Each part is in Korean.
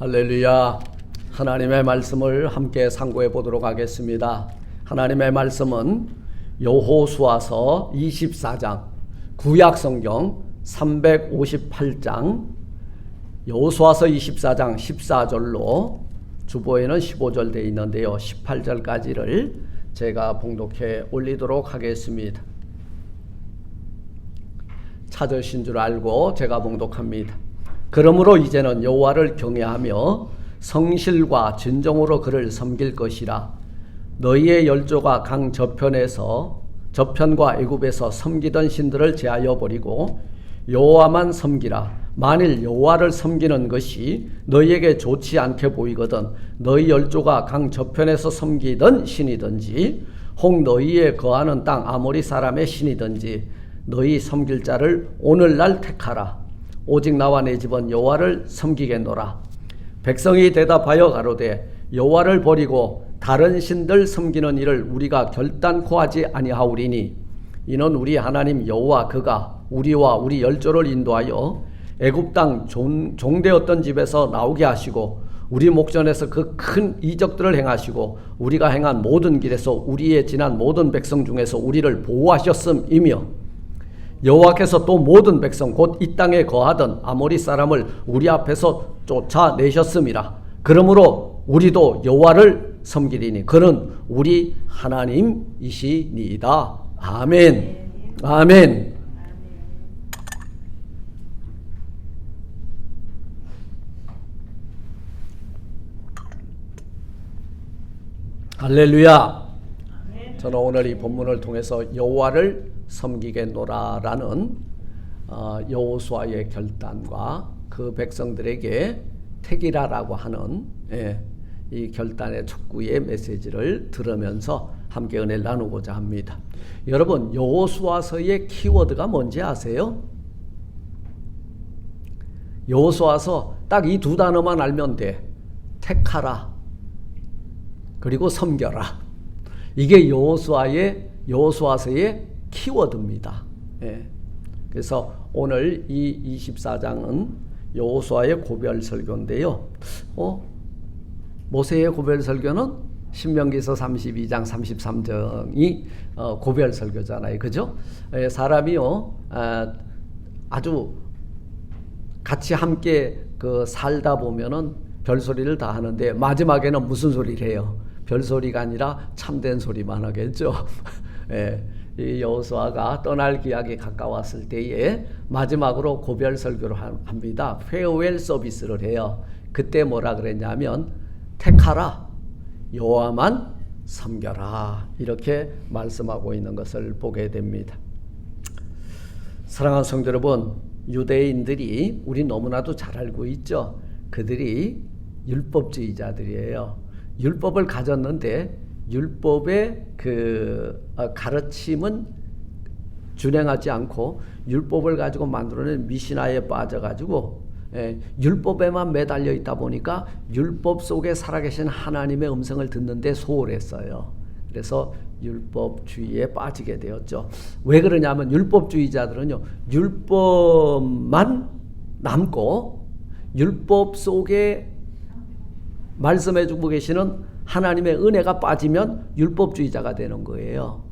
할렐루야. 하나님의 말씀을 함께 상고해 보도록 하겠습니다. 하나님의 말씀은 여호수아서 24장, 구약성경 358장, 여호수아서 24장 14절로 주보에는 15절 되어 있는데요, 18절까지를 제가 봉독해 올리도록 하겠습니다. 찾으신 줄 알고 제가 봉독합니다. 그러므로 이제는 여호와를 경외하며 성실과 진정으로 그를 섬길 것이라. 너희의 열조가 강 저편과 애굽에서 섬기던 신들을 제하여 버리고 여호와만 섬기라. 만일 여호와를 섬기는 것이 너희에게 좋지 않게 보이거든 너희 열조가 강 저편에서 섬기던 신이든지 혹 너희의 거하는 땅 아모리 사람의 신이든지 너희 섬길 자를 오늘날 택하라. 오직 나와 내 집은 여호와를 섬기겠노라. 백성이 대답하여 가로되 여호와를 버리고 다른 신들 섬기는 일을 우리가 결단코 하지 아니하오리니 이는 우리 하나님 여호와 그가 우리와 우리 열조를 인도하여 애굽 땅 종되었던 집에서 나오게 하시고 우리 목전에서 그 큰 이적들을 행하시고 우리가 행한 모든 길에서 우리의 지난 모든 백성 중에서 우리를 보호하셨음이며 여호와께서 또 모든 백성 곧 이 땅에 거하던 아모리 사람을 우리 앞에서 쫓아내셨음이라. 그러므로 우리도 여호와를 섬기리니 그는 우리 하나님이시니이다. 아멘. 아멘. 할렐루야. 저는 오늘 이 본문을 통해서 여호와를 섬기겠노라라는 여호수아의 결단과 그 백성들에게 택이라라고 하는 이 결단의 촉구의 메시지를 들으면서 함께 은혜를 나누고자 합니다. 여러분, 여호수아서의 키워드가 뭔지 아세요? 여호수아서 딱 이 두 단어만 알면 돼. 택하라 그리고 섬겨라. 이게 여호수아서의 키워드입니다. 그래서 오늘 이 24장은 여호수아의 고별 설교인데요. 모세의 고별 설교는 신명기서 32장 33장이 고별 설교잖아요. 그죠? 사람이요 아주 같이 함께 살다 보면은 별소리를 다 하는데 마지막에는 무슨 소리를 해요? 별소리가 아니라 참된 소리만 하겠죠. 이 여호수아가 떠날 기약이 가까웠을 때에 마지막으로 고별 설교를 합니다. 페어웰 서비스를 해요. 그때 뭐라 그랬냐면 택하라, 여호와만 섬겨라, 이렇게 말씀하고 있는 것을 보게 됩니다. 사랑하는 성도 여러분, 유대인들이 우리 너무나도 잘 알고 있죠. 그들이 율법주의자들이에요. 율법을 가졌는데 율법의 가르침은 준행하지 않고 율법을 가지고 만들어낸 미시나에 빠져가지고 율법에만 매달려 있다 보니까 율법 속에 살아계신 하나님의 음성을 듣는데 소홀했어요. 그래서 율법주의에 빠지게 되었죠. 왜 그러냐면 율법주의자들은요, 율법만 남고 율법 속에 말씀해주고 계시는 하나님의 은혜가 빠지면 율법주의자가 되는 거예요.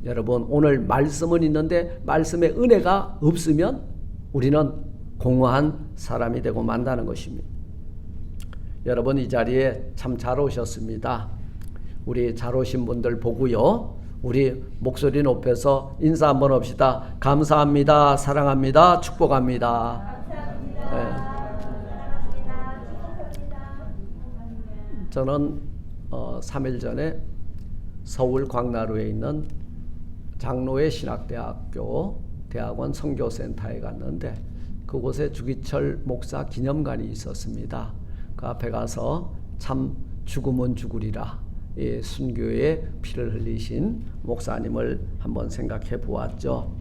여러분, 오늘 말씀은 있는데 말씀의 은혜가 없으면 우리는 공허한 사람이 되고 만다는 것입니다. 여러분, 이 자리에 참 잘 오셨습니다. 우리 잘 오신 분들 보고요, 우리 목소리 높여서 인사 한번 합시다. 감사합니다. 사랑합니다. 축복합니다. 감사합니다. 저는 3일 전에 서울 광나루에 있는 장로회 신학대학교 대학원 선교센터에 갔는데 그곳에 주기철 목사 기념관이 있었습니다. 그 앞에 가서 참 죽으면 죽으리라, 순교의 피를 흘리신 목사님을 한번 생각해 보았죠.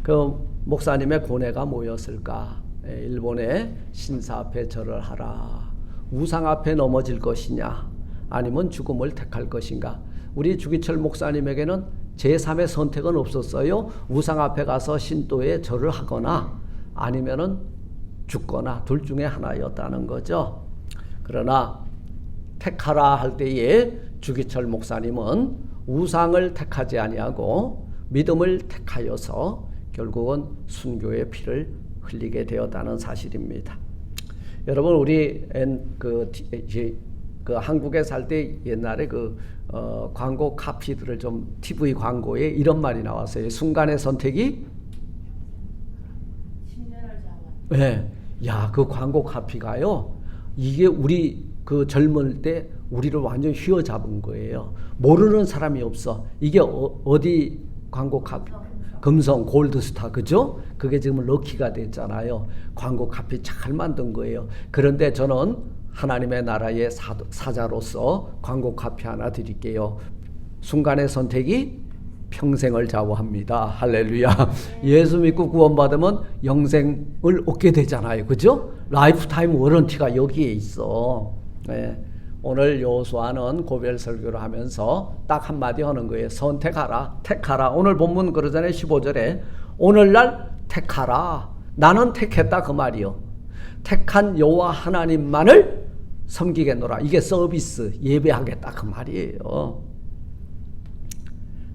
그 목사님의 고뇌가 뭐였을까? 일본의 신사 앞에 절을 하라, 우상 앞에 넘어질 것이냐 아니면 죽음을 택할 것인가. 우리 주기철 목사님에게는 제3의 선택은 없었어요. 우상 앞에 가서 신도에 절을 하거나 아니면은 죽거나 둘 중에 하나였다는 거죠. 그러나 택하라 할 때에 주기철 목사님은 우상을 택하지 아니하고 믿음을 택하여서 결국은 순교의 피를 흘리게 되었다는 사실입니다. 여러분, 우리 한국에 살 때 옛날에 광고 카피들을 좀 TV 광고에 이런 말이 나왔어요. 순간의 선택이 10년을 잡아. 네. 야, 그 광고 카피가요. 이게 우리 젊을 때 우리를 완전히 휘어잡은 거예요. 모르는 사람이 없어. 이게 어디 광고 카피? 금성 골드스타, 그죠? 그게 지금 럭키가 됐잖아요. 광고 카피 잘 만든 거예요. 그런데 저는 하나님의 나라의 사자로서 광고 카피 하나 드릴게요. 순간의 선택이 평생을 좌우합니다. 할렐루야. 예수 믿고 구원받으면 영생을 얻게 되잖아요. 그죠? 라이프타임 워런티가 여기에 있어. 네. 오늘 여호수아는 고별 설교를 하면서 딱 한마디 하는 거예요. 선택하라, 택하라. 오늘 본문 그러잖아요. 15절에 오늘날 택하라. 나는 택했다 그 말이요. 택한 여호와 하나님만을 섬기겠노라. 이게 서비스, 예배하겠다 그 말이에요.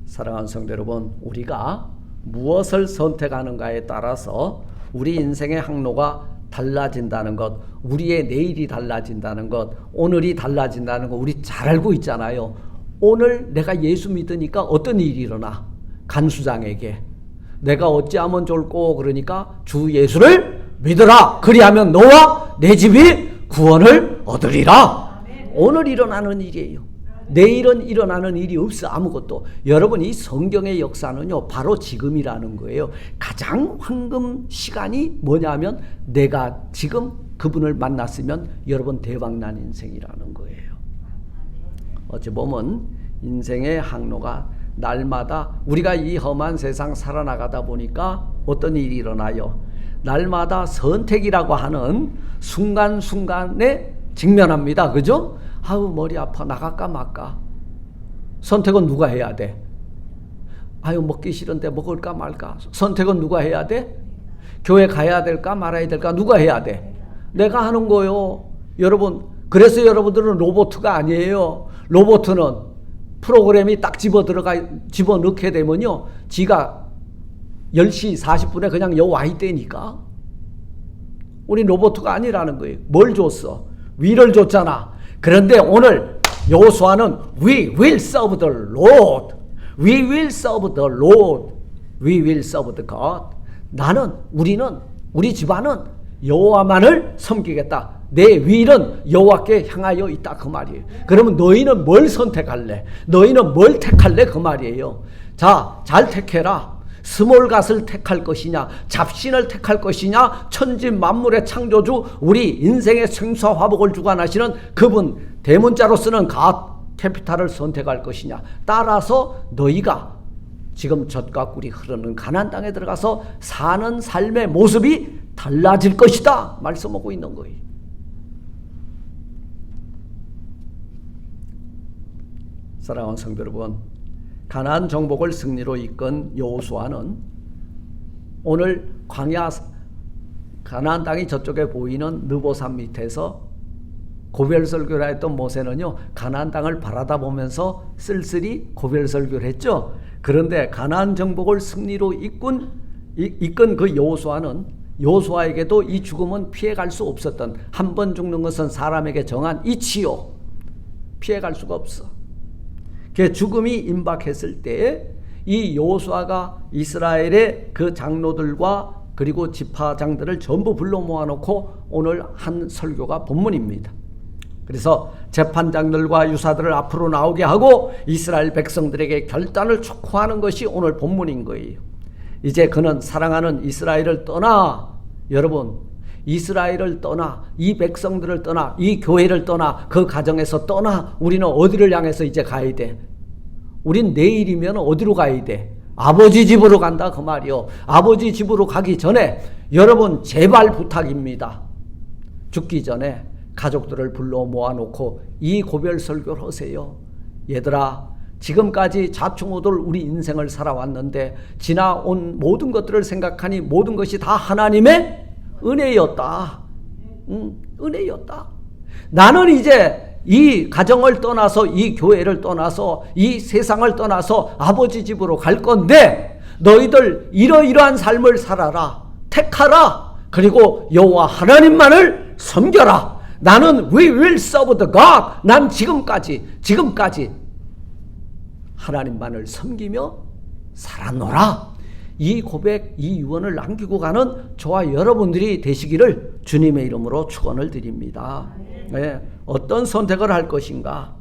사랑하는 성도 여러분, 우리가 무엇을 선택하는가에 따라서 우리 인생의 항로가 달라진다는 것, 우리의 내일이 달라진다는 것, 오늘이 달라진다는 것 우리 잘 알고 있잖아요. 오늘 내가 예수 믿으니까 어떤 일이 일어나? 간수장에게 내가 어찌하면 좋을꼬? 그러니까 주 예수를 믿으라. 그리하면 너와 내 집이 구원을 얻으리라. 오늘 일어나는 일이에요. 내일은 일어나는 일이 없어. 아무것도. 여러분, 이 성경의 역사는요 바로 지금이라는 거예요. 가장 황금 시간이 뭐냐면 내가 지금 그분을 만났으면 여러분 대박난 인생이라는 거예요. 어찌 보면 인생의 항로가 날마다 우리가 이 험한 세상 살아나가다 보니까 어떤 일이 일어나요? 날마다 선택이라고 하는 순간순간에 직면합니다. 그죠? 아우 머리 아파, 나갈까 말까. 선택은 누가 해야 돼? 아유 먹기 싫은데 먹을까 말까. 선택은 누가 해야 돼? 교회 가야 될까 말아야 될까. 누가 해야 돼? 내가 하는 거요. 여러분, 그래서 여러분들은 로봇가 아니에요. 로봇은 프로그램이 딱 집어넣게 되면요 지가 10시 40분에 그냥 와 있다니까. 우리 로봇가 아니라는 거예요. 뭘 줬어? 위를 줬잖아. 그런데 오늘 여호수아는 We will serve the Lord. We will serve the Lord. We will serve the God. 우리 집안은 여호와만을 섬기겠다. 내 위는 여호와께 향하여 있다 그 말이에요. 그러면 너희는 뭘 선택할래? 너희는 뭘 택할래? 그 말이에요. 자, 잘 택해라. 스몰갓을 택할 것이냐, 잡신을 택할 것이냐, 천지 만물의 창조주, 우리 인생의 생수와 화복을 주관하시는 그분, 대문자로 쓰는 갓 캐피탈을 선택할 것이냐. 따라서 너희가 지금 젖과 꿀이 흐르는 가나안 땅에 들어가서 사는 삶의 모습이 달라질 것이다 말씀하고 있는 거예요. 사랑하는 성도 여러분, 가나안 정복을 승리로 이끈 여호수아는 오늘 광야 가나안 땅이 저쪽에 보이는 느보산 밑에서 고별설교를 했던 모세는요 가나안 땅을 바라다보면서 쓸쓸히 고별설교를 했죠. 그런데 가나안 정복을 승리로 이끈 그 여호수아에게도 이 죽음은 피해갈 수 없었던, 한 번 죽는 것은 사람에게 정한 이치요, 피해갈 수가 없어. 그 죽음이 임박했을 때 이 여호수아가 이스라엘의 그 장로들과 그리고 지파장들을 전부 불러 모아놓고 오늘 한 설교가 본문입니다. 그래서 재판장들과 유사들을 앞으로 나오게 하고 이스라엘 백성들에게 결단을 촉구하는 것이 오늘 본문인 거예요. 이제 그는 사랑하는 이스라엘을 떠나, 여러분 이스라엘을 떠나, 이 백성들을 떠나, 이 교회를 떠나, 그 가정에서 떠나 우리는 어디를 향해서 이제 가야 돼? 우린 내일이면 어디로 가야 돼? 아버지 집으로 간다 그 말이요. 아버지 집으로 가기 전에 여러분 제발 부탁입니다. 죽기 전에 가족들을 불러 모아놓고 이 고별 설교를 하세요. 얘들아, 지금까지 좌충우돌 우리 인생을 살아왔는데 지나온 모든 것들을 생각하니 모든 것이 다 하나님의 은혜였다. 은혜였다. 나는 이제 이 가정을 떠나서 이 교회를 떠나서 이 세상을 떠나서 아버지 집으로 갈 건데 너희들 이러이러한 삶을 살아라. 택하라. 그리고 여호와 하나님만을 섬겨라. 나는 we will serve the God. 난 지금까지 하나님만을 섬기며 살았노라. 이 고백, 이 유언을 남기고 가는 저와 여러분들이 되시기를 주님의 이름으로 축원을 드립니다. 네, 어떤 선택을 할 것인가?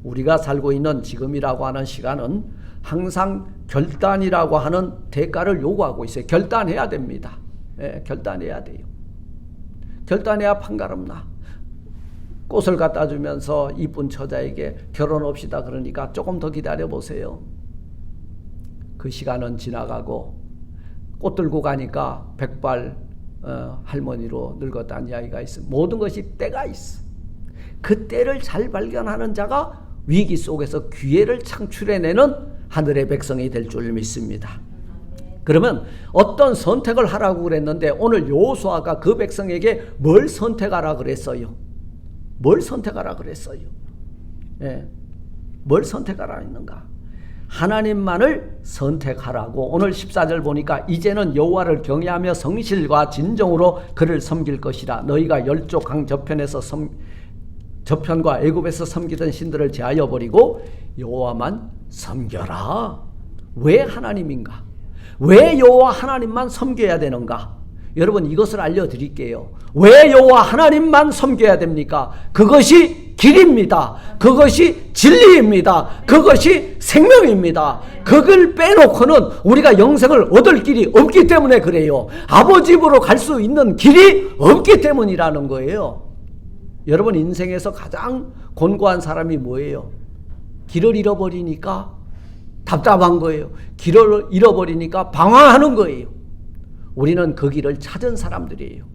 우리가 살고 있는 지금이라고 하는 시간은 항상 결단이라고 하는 대가를 요구하고 있어요. 결단해야 됩니다. 네, 결단해야 돼요. 결단해야 판가름나. 꽃을 갖다 주면서 이쁜 처자에게 결혼합시다 그러니까 조금 더 기다려보세요. 그 시간은 지나가고 꽃 들고 가니까 백발 할머니로 늙었다는 이야기가 있어. 모든 것이 때가 있어. 그 때를 잘 발견하는 자가 위기 속에서 기회를 창출해내는 하늘의 백성이 될 줄 믿습니다. 그러면 어떤 선택을 하라고 그랬는데 오늘 여호수아가 그 백성에게 뭘 선택하라 그랬어요? 뭘 선택하라 그랬어요? 예, 뭘 선택하라 했는가? 하나님만을 선택하라고. 오늘 14절 보니까 이제는 여호와를 경외하며 성실과 진정으로 그를 섬길 것이라. 너희가 열조 강 저편과 애굽에서 섬기던 신들을 제하여 버리고 여호와만 섬겨라. 왜 하나님인가? 왜 여호와 하나님만 섬겨야 되는가? 여러분 이것을 알려드릴게요. 왜 여호와 하나님만 섬겨야 됩니까? 그것이 길입니다. 그것이 진리입니다. 그것이 생명입니다. 그걸 빼놓고는 우리가 영생을 얻을 길이 없기 때문에 그래요. 아버지 집으로 갈 수 있는 길이 없기 때문이라는 거예요. 여러분 인생에서 가장 곤고한 사람이 뭐예요? 길을 잃어버리니까 답답한 거예요. 길을 잃어버리니까 방황하는 거예요. 우리는 그 길을 찾은 사람들이에요.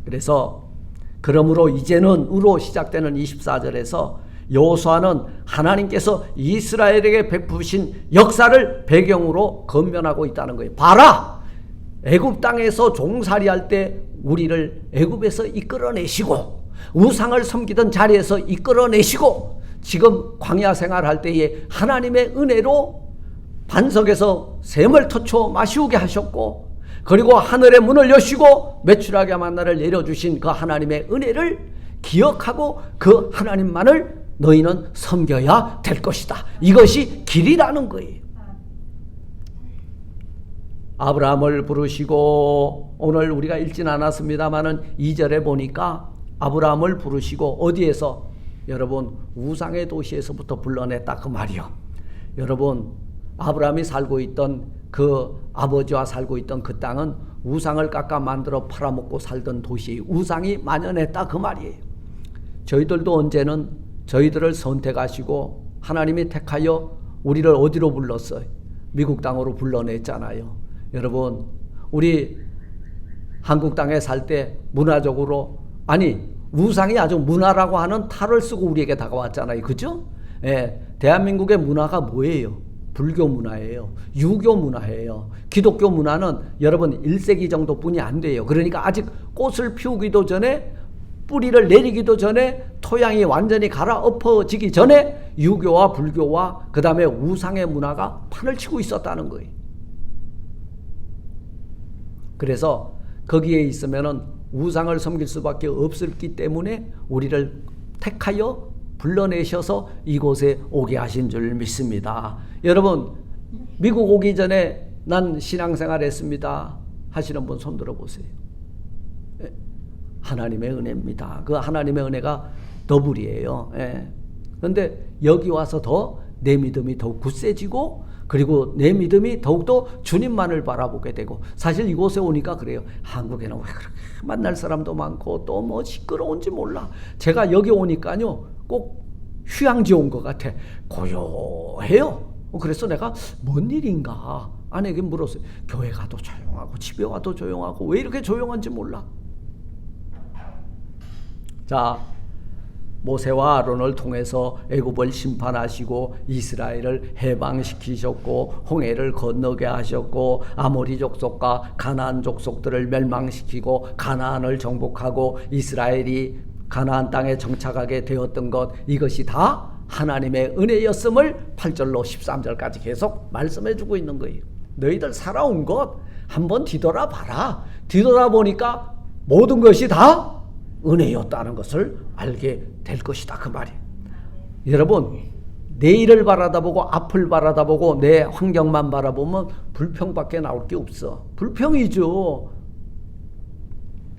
그래서 그러므로 이제는으로 시작되는 24절에서 여호수아는 하나님께서 이스라엘에게 베푸신 역사를 배경으로 건면하고 있다는 거예요. 봐라! 애굽 땅에서 종살이할 때 우리를 애굽에서 이끌어내시고 우상을 섬기던 자리에서 이끌어내시고 지금 광야 생활할 때에 하나님의 은혜로 반석에서 샘을 터쳐 마시우게 하셨고 그리고 하늘의 문을 여시고 매출하게 만나를 내려주신 그 하나님의 은혜를 기억하고 그 하나님만을 너희는 섬겨야 될 것이다. 이것이 길이라는 거예요. 아브라함을 부르시고 오늘 우리가 읽진 않았습니다마는 2절에 보니까 아브라함을 부르시고 어디에서? 여러분 우상의 도시에서부터 불러냈다 그 말이요. 여러분 아브라함이 살고 있던 그 아버지와 살고 있던 그 땅은 우상을 깎아 만들어 팔아먹고 살던 도시, 우상이 만연했다 그 말이에요. 저희들도 언제는 저희들을 선택하시고 하나님이 택하여 우리를 어디로 불렀어요? 미국 땅으로 불러냈잖아요. 여러분 우리 한국 땅에 살 때 문화적으로 우상이 아주 문화라고 하는 탈을 쓰고 우리에게 다가왔잖아요. 그죠? 예, 대한민국의 문화가 뭐예요? 불교 문화예요. 유교 문화예요. 기독교 문화는 여러분 1세기 정도뿐이 안 돼요. 그러니까 아직 꽃을 피우기도 전에 뿌리를 내리기도 전에 토양이 완전히 갈아엎어지기 전에 유교와 불교와 그 다음에 우상의 문화가 판을 치고 있었다는 거예요. 그래서 거기에 있으면은 우상을 섬길 수밖에 없었기 때문에 우리를 택하여 불러내셔서 이곳에 오게 하신 줄 믿습니다. 여러분 미국 오기 전에 난 신앙생활 했습니다 하시는 분 손 들어보세요. 하나님의 은혜입니다. 그 하나님의 은혜가 더블이에요. 그런데 여기 와서 더 내 믿음이 더욱 굳세지고 그리고 내 믿음이 더욱더 주님만을 바라보게 되고 사실 이곳에 오니까 그래요. 한국에는 왜 그렇게 만날 사람도 많고 또 뭐 시끄러운지 몰라. 제가 여기 오니까요 꼭 휴양지 온 것 같아. 고요해요. 그래서 내가 뭔 일인가 아내에게 물었어요. 교회 가도 조용하고 집에 와도 조용하고 왜 이렇게 조용한지 몰라. 자, 모세와 아론을 통해서 애굽을 심판하시고 이스라엘을 해방시키셨고 홍해를 건너게 하셨고 아모리 족속과 가나안 족속들을 멸망시키고 가나안을 정복하고 이스라엘이 가나안 땅에 정착하게 되었던 것, 이것이 다 하나님의 은혜였음을 8절로 13절까지 계속 말씀해 주고 있는 거예요. 너희들 살아온 것 한번 뒤돌아봐라. 뒤돌아보니까 모든 것이 다 은혜였다는 것을 알게 될 것이다, 그 말이에요. 여러분, 내일을 바라다보고 앞을 바라다보고 내 환경만 바라보면 불평밖에 나올 게 없어. 불평이죠.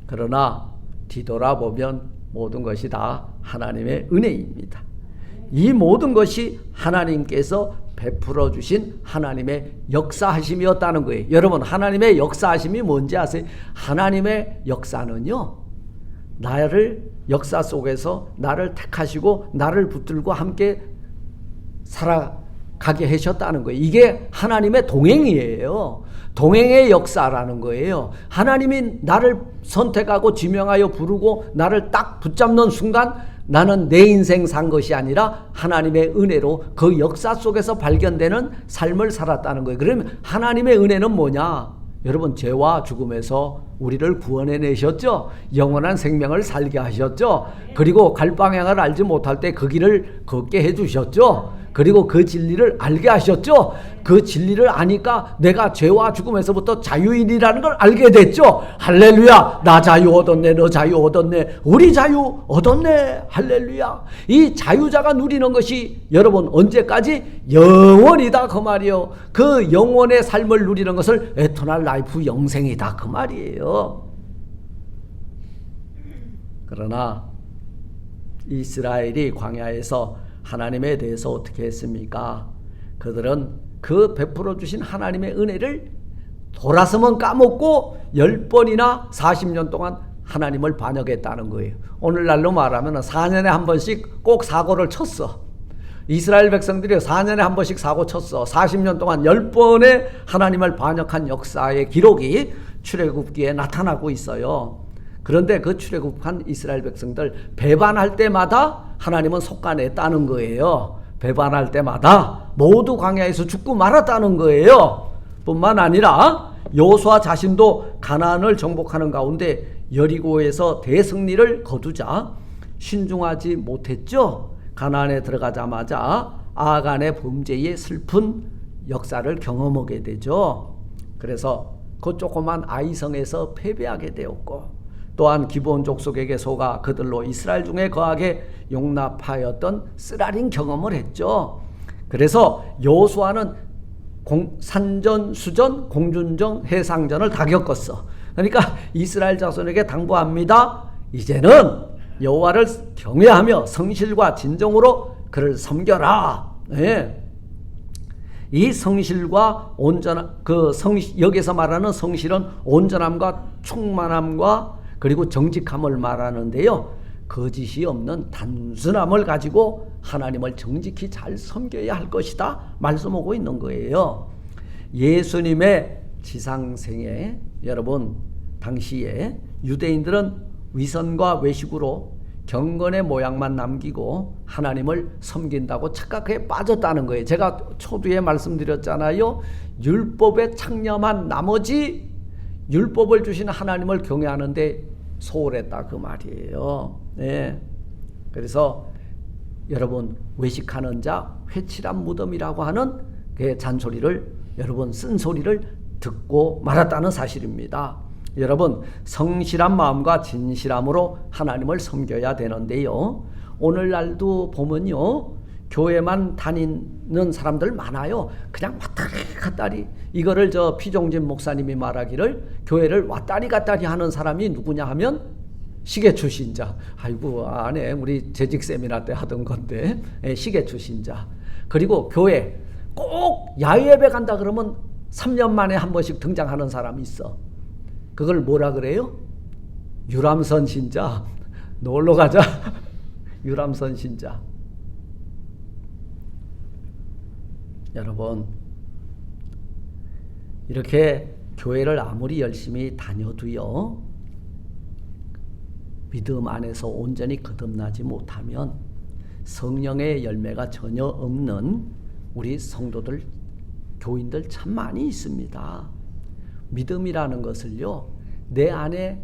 그러나 뒤돌아보면 모든 것이 다 하나님의 은혜입니다. 이 모든 것이 하나님께서 베풀어 주신 하나님의 역사하심이었다는 거예요. 여러분, 하나님의 역사하심이 뭔지 아세요? 하나님의 역사는요, 나를 역사 속에서 나를 택하시고 나를 붙들고 함께 살아가게 하셨다는 거예요. 이게 하나님의 동행이에요. 동행의 역사라는 거예요. 하나님이 나를 선택하고 지명하여 부르고 나를 딱 붙잡는 순간 나는 내 인생 산 것이 아니라 하나님의 은혜로 그 역사 속에서 발견되는 삶을 살았다는 거예요. 그러면 하나님의 은혜는 뭐냐? 여러분, 죄와 죽음에서 우리를 구원해내셨죠. 영원한 생명을 살게 하셨죠. 그리고 갈 방향을 알지 못할 때 그 길을 걷게 해주셨죠. 그리고 그 진리를 알게 하셨죠. 그 진리를 아니까 내가 죄와 죽음에서부터 자유인이라는 걸 알게 됐죠. 할렐루야. 나 자유 얻었네. 너 자유 얻었네. 우리 자유 얻었네. 할렐루야. 이 자유자가 누리는 것이 여러분 언제까지? 영원이다, 그 말이에요. 그 영원의 삶을 누리는 것을 에터널 라이프, 영생이다, 그 말이에요. 그러나 이스라엘이 광야에서 하나님에 대해서 어떻게 했습니까? 그들은 그 베풀어 주신 하나님의 은혜를 돌아서면 까먹고 10번이나 40년 동안 하나님을 반역했다는 거예요. 오늘날로 말하면 4년에 한 번씩 꼭 사고를 쳤어. 이스라엘 백성들이 4년에 한 번씩 사고 쳤어. 40년 동안 10번의 하나님을 반역한 역사의 기록이 출애굽기에 나타나고 있어요. 그런데 그 출애굽한 이스라엘 백성들 배반할 때마다 하나님은 속아냈다는 거예요. 배반할 때마다 모두 광야에서 죽고 말았다는 거예요. 뿐만 아니라 여호수아 자신도 가나안을 정복하는 가운데 여리고에서 대승리를 거두자 신중하지 못했죠. 가나안에 들어가자마자 아간의 범죄의 슬픈 역사를 경험하게 되죠. 그래서 그 조그만 아이성에서 패배하게 되었고, 또한 기브온 족속에게 속아 그들로 이스라엘 중에 거하게 용납하였던 쓰라린 경험을 했죠. 그래서 여호수아는 산전, 수전, 공준전, 해상전을 다 겪었어. 그러니까 이스라엘 자손에게 당부합니다. 이제는 여호와를 경외하며 성실과 진정으로 그를 섬겨라. 네. 이 성실과 여기서 말하는 성실은 온전함과 충만함과 그리고 정직함을 말하는데요. 거짓이 없는 단순함을 가지고 하나님을 정직히 잘 섬겨야 할 것이다 말씀하고 있는 거예요. 예수님의 지상생에 여러분 당시에 유대인들은 위선과 외식으로 경건의 모양만 남기고 하나님을 섬긴다고 착각에 빠졌다는 거예요. 제가 초두에 말씀드렸잖아요. 율법에 창념한 나머지 율법을 주신 하나님을 경외하는데 소홀했다, 그 말이에요. 네. 그래서 여러분 외식하는 자 회칠한 무덤이라고 하는 그 잔소리를 여러분 쓴소리를 듣고 말았다는 사실입니다. 여러분 성실한 마음과 진실함으로 하나님을 섬겨야 되는데요. 오늘날도 보면요, 교회만 다니는 사람들 많아요. 그냥 왔다리 갔다리. 이거를 피종진 목사님이 말하기를 교회를 왔다리 갔다리 하는 사람이 누구냐 하면 시계 출신자. 아이고 안에 우리 재직 세미나 때 하던 건데 시계 출신자. 그리고 교회 꼭 야외 예배 간다 그러면 3년 만에 한 번씩 등장하는 사람이 있어. 그걸 뭐라 그래요? 유람선 신자. 놀러 가자. 유람선 신자. 여러분 이렇게 교회를 아무리 열심히 다녀도요, 믿음 안에서 온전히 거듭나지 못하면 성령의 열매가 전혀 없는 우리 성도들, 교인들 참 많이 있습니다. 믿음이라는 것을요, 내 안에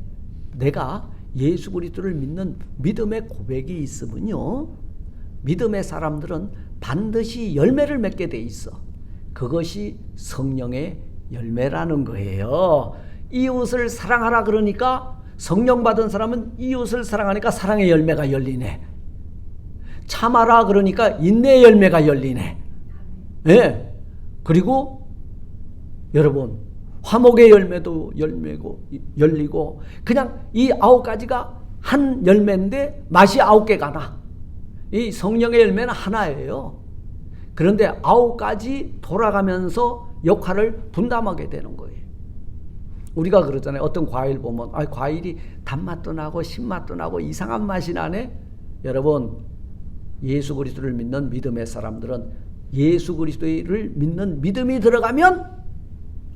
내가 예수 그리스도를 믿는 믿음의 고백이 있으면요, 믿음의 사람들은 반드시 열매를 맺게 돼 있어. 그것이 성령의 열매라는 거예요. 이웃을 사랑하라 그러니까 성령 받은 사람은 이웃을 사랑하니까 사랑의 열매가 열리네. 참아라 그러니까 인내의 열매가 열리네. 예. 그리고 여러분, 화목의 열매도 열리고 그냥 이 9가지가 한 열매인데 맛이 9개가 나. 이 성령의 열매는 하나예요. 그런데 9가지 돌아가면서 역할을 분담하게 되는 거예요. 우리가 그러잖아요. 어떤 과일 보면 과일이 단맛도 나고 신맛도 나고 이상한 맛이 나네. 여러분, 예수 그리스도를 믿는 믿음의 사람들은 예수 그리스도를 믿는 믿음이 들어가면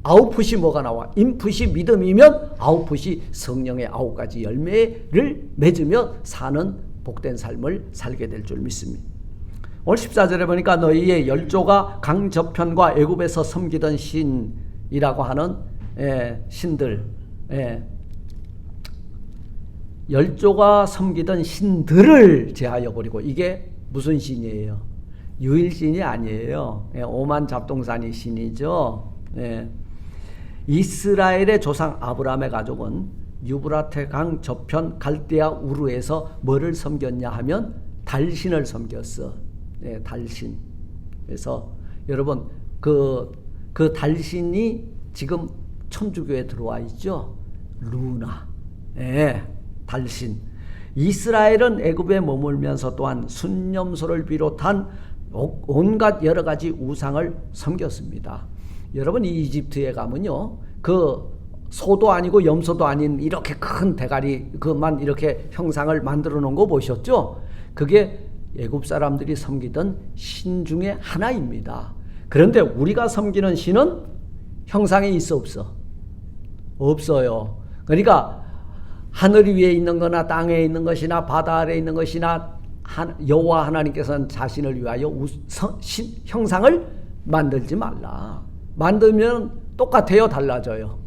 아웃풋이 뭐가 나와? 인풋이 믿음이면 아웃풋이 성령의 9가지 열매를 맺으며 사는 복된 삶을 살게 될 줄 믿습니다. 오늘 14절에 보니까 너희의 열조가 강 저편과 애굽에서 섬기던 신이라고 하는 신들, 열조가 섬기던 신들을 제하여 버리고, 이게 무슨 신이에요? 유일신이 아니에요. 오만 잡동사니 신이죠. 이스라엘의 조상 아브라함의 가족은 유브라테 강 저편 갈대아 우르에서 뭐를 섬겼냐 하면 달신을 섬겼어. 달신. 그래서 여러분, 그 달신이 지금 천주교에 들어와 있죠. 루나. 달신. 이스라엘은 애굽에 머물면서 또한 순념소를 비롯한 온갖 여러 가지 우상을 섬겼습니다. 여러분, 이 이집트에 가면요, 그 소도 아니고 염소도 아닌 이렇게 큰 대가리 그만 이렇게 형상을 만들어 놓은 거 보셨죠? 그게 애굽 사람들이 섬기던 신 중에 하나입니다. 그런데 우리가 섬기는 신은 형상이 있어 없어? 없어요. 그러니까 하늘 위에 있는 거나 땅에 있는 것이나 바다 아래에 있는 것이나 여호와 하나님께서는 자신을 위하여 형상을 만들지 말라. 만들면 똑같아요, 달라져요?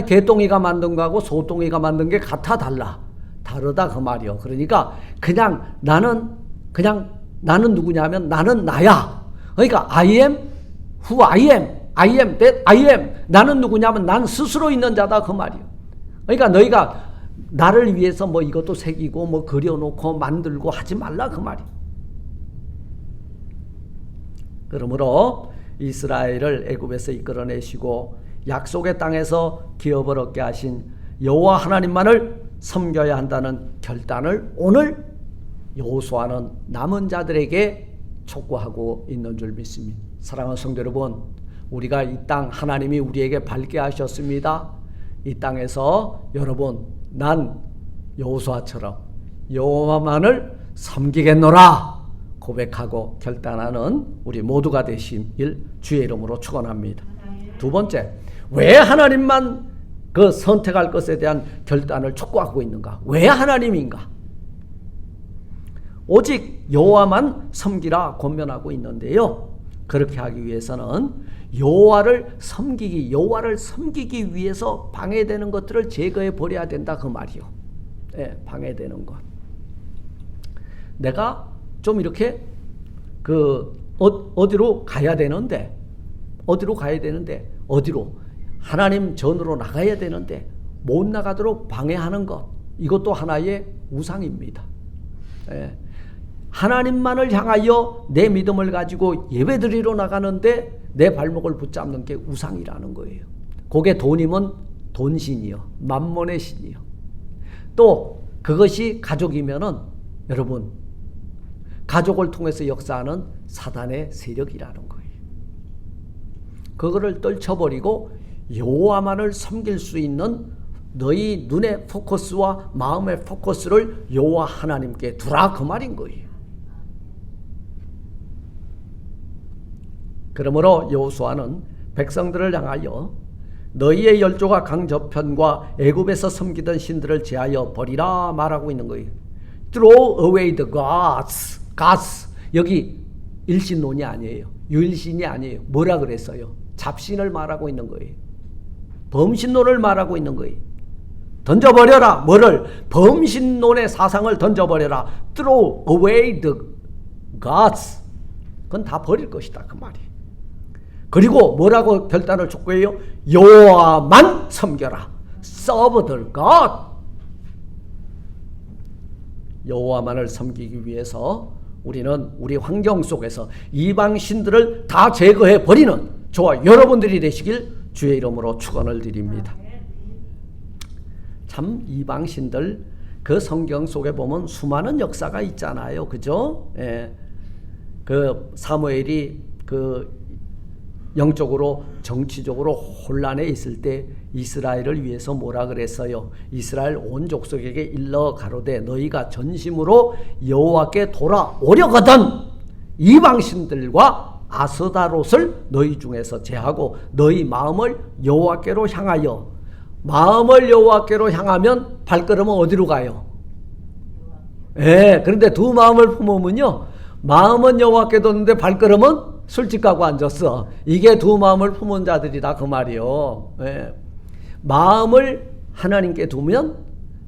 개똥이가 만든 거하고 소똥이가 만든 게 같아, 달라? 다르다 그 말이요. 그러니까 그냥 나는 누구냐면 나는 나야. 그러니까 I am who I am, I am that I am. 나는 누구냐면 난 스스로 있는 자다 그 말이요. 그러니까 너희가 나를 위해서 뭐 이것도 새기고 뭐 그려놓고 만들고 하지 말라 그 말이요. 그러므로 이스라엘을 애굽에서 이끌어내시고 약속의 땅에서 기업을 얻게 하신 여호와 하나님만을 섬겨야 한다는 결단을 오늘 여호수아는 남은 자들에게 촉구하고 있는 줄 믿습니다. 사랑하는 성도 여러분, 우리가 이 땅 하나님이 우리에게 밝게 하셨습니다. 이 땅에서 여러분, 난 여호수아처럼 여호와만을 섬기겠노라 고백하고 결단하는 우리 모두가 되시길 주의 이름으로 축원합니다. 두 번째, 왜 하나님만 그 선택할 것에 대한 결단을 촉구하고 있는가? 왜 하나님인가? 오직 여호와만 섬기라 권면하고 있는데요, 그렇게 하기 위해서는 여호와를 섬기기 위해서 방해되는 것들을 제거해 버려야 된다 그 말이요. 방해되는 것. 내가 좀 이렇게 어디로 가야 되는데 어디로 하나님 전으로 나가야 되는데 못 나가도록 방해하는 것, 이것도 하나의 우상입니다. 하나님만을 향하여 내 믿음을 가지고 예배드리러 나가는데 내 발목을 붙잡는 게 우상이라는 거예요. 그게 돈이면 돈신이요, 만몬의 신이요. 또 그것이 가족이면은 여러분, 가족을 통해서 역사하는 사단의 세력이라는 거예요. 그거를 떨쳐버리고 여호와만을 섬길 수 있는 너희 눈의 포커스와 마음의 포커스를 여호와 하나님께 두라 그 말인 거예요. 그러므로 여호수아는 백성들을 향하여 너희의 열조가 강 저편과 애굽에서 섬기던 신들을 제하여 버리라 말하고 있는 거예요. Throw away the gods. gods. 여기 일신론이 아니에요. 유일신이 아니에요. 뭐라 그랬어요? 잡신을 말하고 있는 거예요. 범신론을 말하고 있는 거예요. 던져버려라. 뭐를? 범신론의 사상을 던져버려라. Throw away the gods. 그건 다 버릴 것이다. 그 말이. 그리고 뭐라고 결단을 촉구해요? 여호와만 섬겨라. Serve the God. 여호와만을 섬기기 위해서 우리는 우리 환경 속에서 이방 신들을 다 제거해 버리는 저와 여러분들이 되시길 주의 이름으로 축원을 드립니다. 참 이방 신들 그 성경 속에 보면 수많은 역사가 있잖아요. 그죠? 예. 그 사무엘이 그 영적으로 정치적으로 혼란에 있을 때 이스라엘을 위해서 뭐라 그랬어요? 이스라엘 온 족속에게 일러 가로되 너희가 전심으로 여호와께 돌아오려거든 이방 신들과 아스다롯을 너희 중에서 제하고 너희 마음을 여호와께로 향하여. 마음을 여호와께로 향하면 발걸음은 어디로 가요? 예, 그런데 두 마음을 품으면요, 마음은 여호와께 뒀는데 발걸음은 술집 가고 앉았어. 이게 두 마음을 품은 자들이다 그 말이요. 예. 마음을 하나님께 두면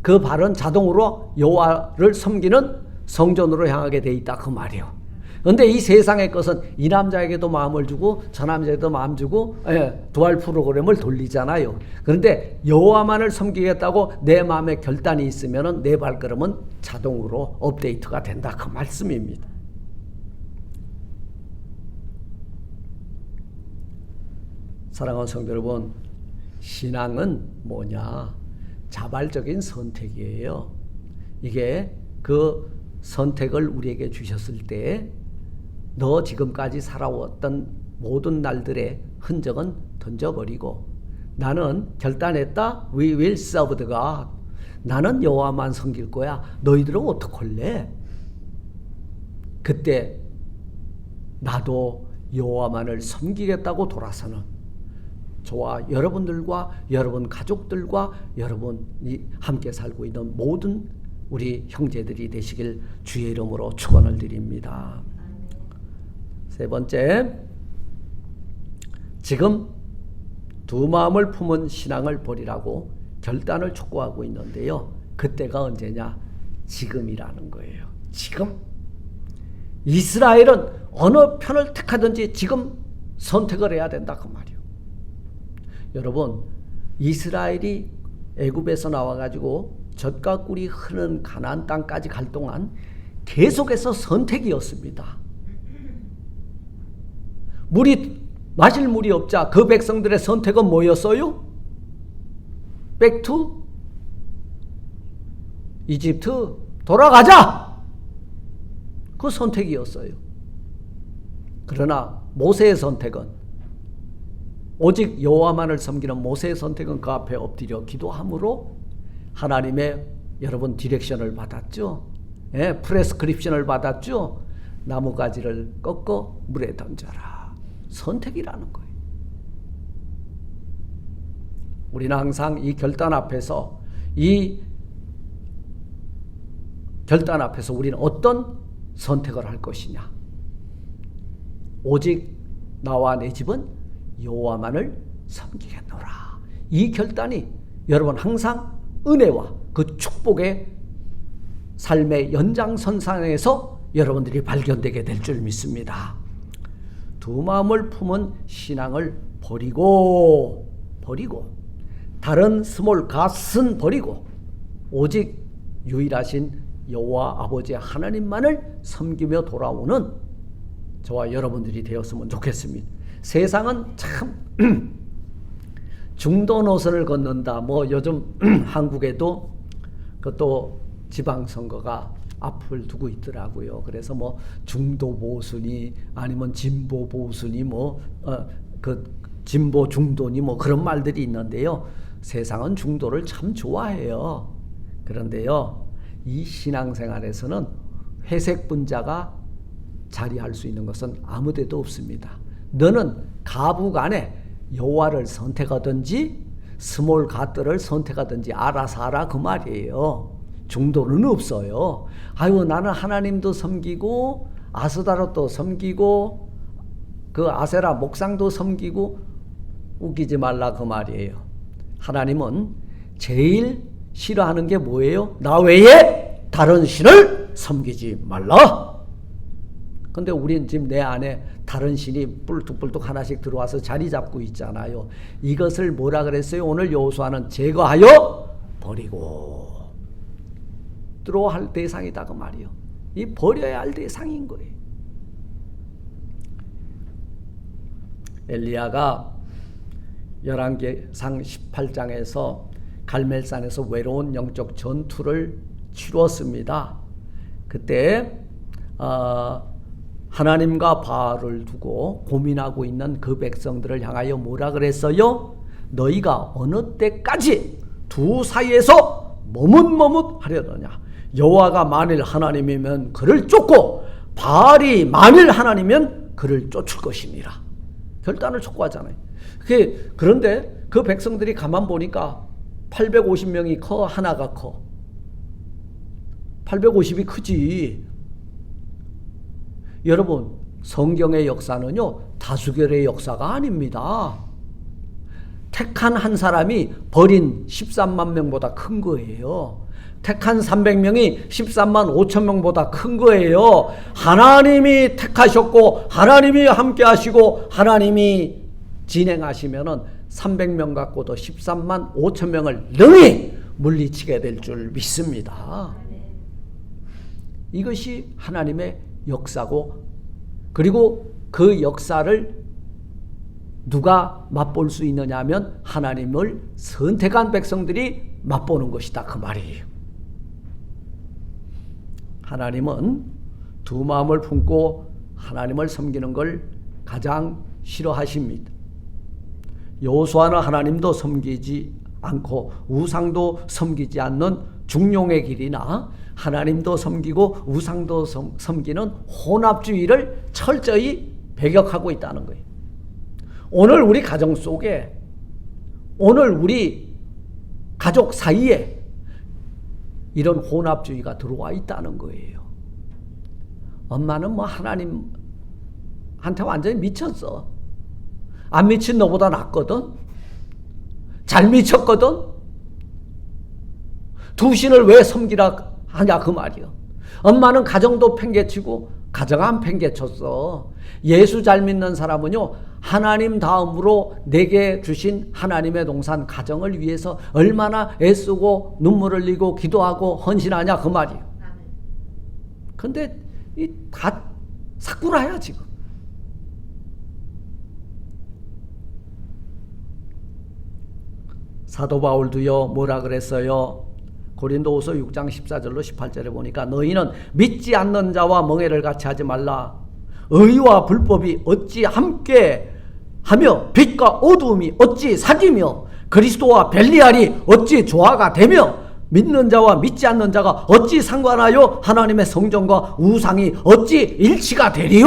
그 발은 자동으로 여호와를 섬기는 성전으로 향하게 돼 있다 그 말이요. 그런데 이 세상의 것은 이 남자에게도 마음을 주고 저 남자에게도 마음 주고 두알 프로그램을 돌리잖아요. 그런데 여호와만을 섬기겠다고 내 마음에 결단이 있으면 내 발걸음은 자동으로 업데이트가 된다 그 말씀입니다. 사랑하는 성도 여러분, 신앙은 뭐냐? 자발적인 선택이에요. 이게 그 선택을 우리에게 주셨을 때 너 지금까지 살아왔던 모든 날들의 흔적은 던져버리고 나는 결단했다. We will serve the God. 나는 여호와만 섬길 거야. 너희들은 어떡할래? 그때 나도 여호와만을 섬기겠다고 돌아서는 저와 여러분들과 여러분 가족들과 여러분이 함께 살고 있는 모든 우리 형제들이 되시길 주의 이름으로 축원을 드립니다. 세 번째, 지금 두 마음을 품은 신앙을 버리라고 결단을 촉구하고 있는데요. 그때가 언제냐? 지금이라는 거예요. 지금. 이스라엘은 어느 편을 택하든지 지금 선택을 해야 된다 그 말이에요. 여러분, 이스라엘이 애굽에서 나와가지고 젖과 꿀이 흐르는 가나안 땅까지 갈 동안 계속해서 선택이었습니다. 마실 물이 없자 그 백성들의 선택은 뭐였어요? Back to 이집트 돌아가자. 그 선택이었어요. 그러나 모세의 선택은 오직 여호와만을 섬기는 모세의 선택은 그 앞에 엎드려 기도함으로 하나님의 여러분 디렉션을 받았죠. 예, 프레스크립션을 받았죠. 나무가지를 꺾어 물에 던져라. 선택이라는 거예요. 우리는 항상 이 결단 앞에서 우리는 어떤 선택을 할 것이냐. 오직 나와 내 집은 여호와만을 섬기겠노라. 이 결단이 여러분 항상 은혜와 그 축복의 삶의 연장선상에서 여러분들이 발견되게 될 줄 믿습니다. 두 마음을 품은 신앙을 버리고 다른 스몰 갓은 버리고 오직 유일하신 여호와 아버지 하나님만을 섬기며 돌아오는 저와 여러분들이 되었으면 좋겠습니다. 세상은 참 중도 노선을 걷는다. 뭐 요즘 한국에도 그것도 지방선거가 앞을 두고 있더라고요. 그래서 뭐 중도 보수니 아니면 진보 보수니 그 진보 중도니 뭐 그런 말들이 있는데요. 세상은 중도를 참 좋아해요. 그런데요, 이 신앙생활에서는 회색 분자가 자리할 수 있는 것은 아무데도 없습니다. 너는 가부 간에 여호와를 선택하든지 스몰 갓들을 선택하든지 알아서 하라 그 말이에요. 중도는 없어요. 아유 나는 하나님도 섬기고 아스다롯도 섬기고 그 아세라 목상도 섬기고 웃기지 말라 그 말이에요. 하나님은 제일 싫어하는 게 뭐예요? 나 외에 다른 신을 섬기지 말라. 근데 우린 지금 내 안에 다른 신이 뿔뚝뿔뚝 하나씩 들어와서 자리 잡고 있잖아요. 이것을 뭐라 그랬어요? 오늘 여호수아는 제거하여 버리고 들어할 대상이다 그 말이요. 이 버려야 할 대상인 거예요. 엘리야가 열왕기상 18장에서 갈멜산에서 외로운 영적 전투를 치루었습니다. 그때 하나님과 바알을 두고 고민하고 있는 그 백성들을 향하여 뭐라 그랬어요? 너희가 어느 때까지 두 사이에서 머뭇머뭇하려느냐. 여호와가 만일 하나님이면 그를 쫓고 바알이 만일 하나님이면 그를 쫓을 것이니라. 결단을 촉구하잖아요. 그런데 그 백성들이 가만 보니까 850명이 커 하나가 커. 850이 크지. 여러분 성경의 역사는요 다수결의 역사가 아닙니다. 택한 한 사람이 버린 13만 명보다 큰 거예요. 택한 300명이 13만 5천 명보다 큰 거예요. 하나님이 택하셨고 하나님이 함께 하시고 하나님이 진행하시면은 300명 갖고도 13만 5천 명을 능히 물리치게 될 줄 믿습니다. 이것이 하나님의 역사고, 그리고 그 역사를 누가 맛볼 수 있느냐 하면 하나님을 선택한 백성들이 맛보는 것이다 그 말이에요. 하나님은 두 마음을 품고 하나님을 섬기는 걸 가장 싫어하십니다. 여호수아는 하나님도 섬기지 않고 우상도 섬기지 않는 중용의 길이나 하나님도 섬기고 우상도 섬기는 혼합주의를 철저히 배격하고 있다는 거예요. 오늘 우리 가정 속에, 오늘 우리 가족 사이에 이런 혼합주의가 들어와 있다는 거예요. 엄마는 뭐 하나님한테 완전히 미쳤어. 안 미친 너보다 낫거든. 잘 미쳤거든. 두 신을 왜 섬기라 하냐 그 말이요. 엄마는 가정도 팽개치고 가정 안 팽개쳤어. 예수 잘 믿는 사람은요 하나님 다음으로 내게 주신 하나님의 동산 가정을 위해서 얼마나 애쓰고 눈물 흘리고 기도하고 헌신하냐 그 말이에요. 근데 이 다 사꾸라야 지금. 사도 바울도요 뭐라 그랬어요? 고린도후서 6장 14절로 18절에 보니까 너희는 믿지 않는 자와 멍에를 같이 하지 말라. 의와 불법이 어찌 함께 하며 빛과 어두움이 어찌 사귀며 그리스도와 벨리알이 어찌 조화가 되며 믿는 자와 믿지 않는 자가 어찌 상관하여 하나님의 성전과 우상이 어찌 일치가 되리요?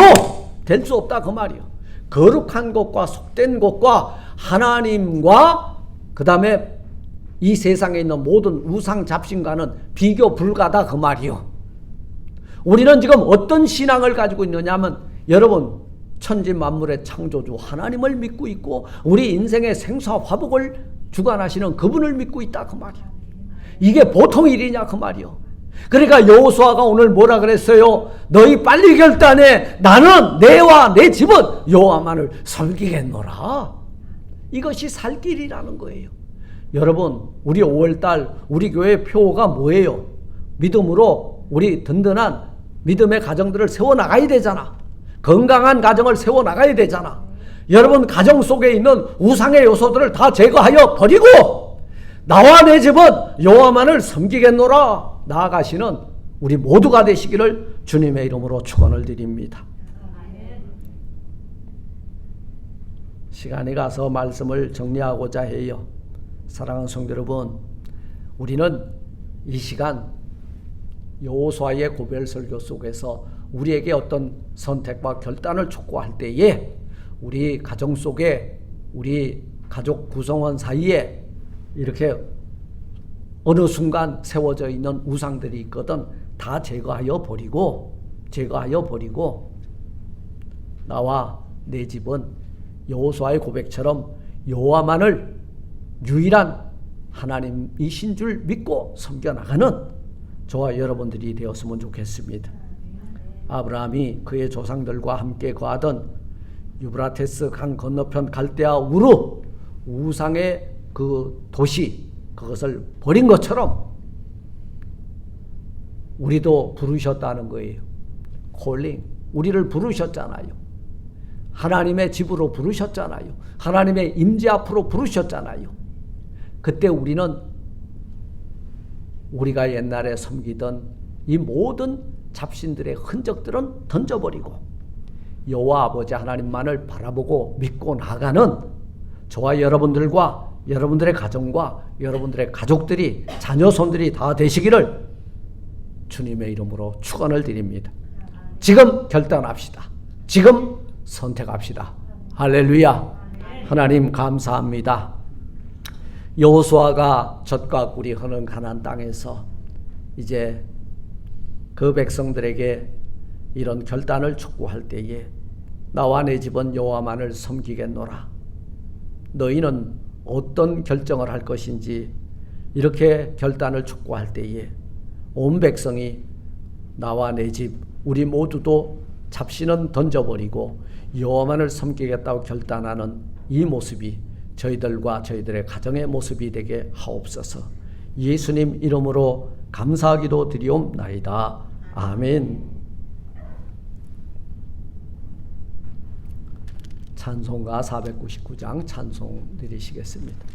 될 수 없다 그 말이요. 거룩한 것과 속된 것과 하나님과 그 다음에 이 세상에 있는 모든 우상 잡신과는 비교 불가다 그 말이요. 우리는 지금 어떤 신앙을 가지고 있느냐 하면 여러분 천지 만물의 창조주 하나님을 믿고 있고 우리 인생의 생사 화복을 주관하시는 그분을 믿고 있다 그 말이요. 이게 보통 일이냐 그 말이요. 그러니까 여호수아가 오늘 뭐라 그랬어요? 너희 빨리 결단해. 나는 내와 내 집은 여호와만을 섬기겠노라. 이것이 살 길이라는 거예요. 여러분 우리 5월달 우리 교회 표가 뭐예요? 믿음으로 우리 든든한 믿음의 가정들을 세워나가야 되잖아. 건강한 가정을 세워나가야 되잖아. 여러분 가정 속에 있는 우상의 요소들을 다 제거하여 버리고 나와 내 집은 여호와만을 섬기겠노라 나아가시는 우리 모두가 되시기를 주님의 이름으로 축원을 드립니다. 시간이 가서 말씀을 정리하고자 해요. 사랑하는 성도 여러분, 우리는 이 시간 여호수아의 고별 설교 속에서 우리에게 어떤 선택과 결단을 촉구할 때에 우리 가정 속에 우리 가족 구성원 사이에 이렇게 어느 순간 세워져 있는 우상들이 있거든. 다 제거하여 버리고 나와 내 집은 여호수아의 고백처럼 여호와만을 유일한 하나님이신 줄 믿고 섬겨나가는 저와 여러분들이 되었으면 좋겠습니다. 아브라함이 그의 조상들과 함께 거하던 유브라테스 강 건너편 갈대아 우르 우상의 그 도시, 그것을 버린 것처럼 우리도 부르셨다는 거예요. 콜링, 우리를 부르셨잖아요. 하나님의 집으로 부르셨잖아요. 하나님의 임재 앞으로 부르셨잖아요. 그때 우리는 우리가 옛날에 섬기던 이 모든 잡신들의 흔적들은 던져버리고 여호와 아버지 하나님만을 바라보고 믿고 나가는 저와 여러분들과 여러분들의 가정과 여러분들의 가족들이, 자녀손들이 다 되시기를 주님의 이름으로 축원을 드립니다. 지금 결단합시다. 지금 선택합시다. 할렐루야. 하나님 감사합니다. 여호수아가 젖과 꿀이 흐르는 가나안 땅에서 이제 그 백성들에게 이런 결단을 촉구할 때에 나와 내 집은 여호와만을 섬기겠노라. 너희는 어떤 결정을 할 것인지 이렇게 결단을 촉구할 때에 온 백성이 나와 내 집, 우리 모두도 잡신은 던져버리고 여호와만을 섬기겠다고 결단하는 이 모습이 저희들과 저희들의 가정의 모습이 되게 하옵소서. 예수님 이름으로 감사하기도 드리옵나이다. 아멘. 찬송가 499장 찬송 드리시겠습니다.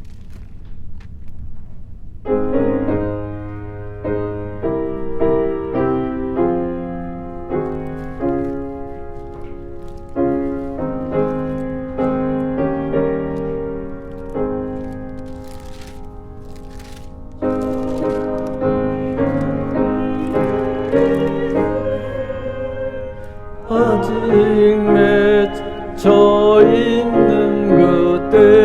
아직 맺혀 있는 그때